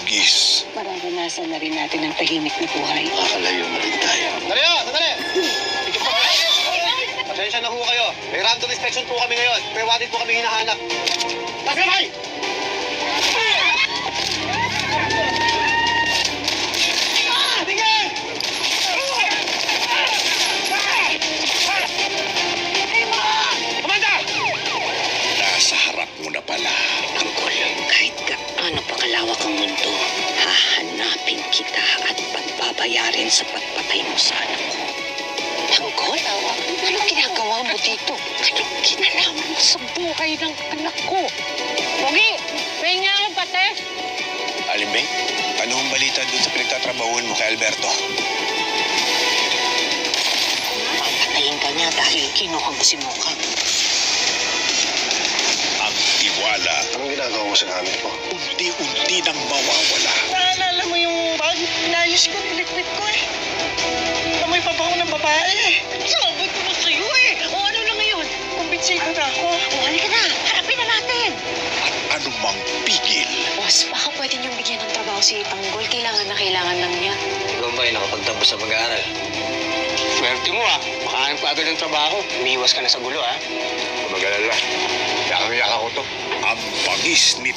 hugis. Mararanasan na rin natin ang tahimik na buhay. Makakalayo na rin tayo. Sandali o! Sandali! Pasensya na ho kayo. May random inspection po kami ngayon. May wanted po kami hinahanap. Pasensya! Nasa harap mo na pala, Tanggol, kahit gaano pa kalawak ang mundo, hahanapin kita at pagbabayarin sa pagpatay mo sa anak ko. Tanggol? Anong ginagawa mo dito? Anong kinalaman mo sa buhay ng anak ko? Pogi, may nga akong pates. Alimbing, ano ang balita doon sa pinagtatrabahuan mo kay Alberto? Papatayin ka niya dahil kinuha mo si Mokang. Ang tiwala, Anong ginagawa mo sa gamit ko? unti-unti nang mawawala. Naalala mo yung bag? Inayos ko, niliquid ko eh. Amoy pabango ng babae eh. Sabi ko na sa'yo eh! O ano na ngayon? Kumbinsido na ako. O halika na! Harapin na natin! At anumang pigil, Boss, baka pwede niyong bigyan ng trabaho si Tanggol. Kailangan na kailangan lang niya. Ikaw ba ay nakapagtapos sa pag-aaral? Swerte mo ah. Makahanap ka agad ng trabaho. Umiiwas ka na sa gulo ah. Mag-alala. Yakang-yaka ko to. ang bangis ni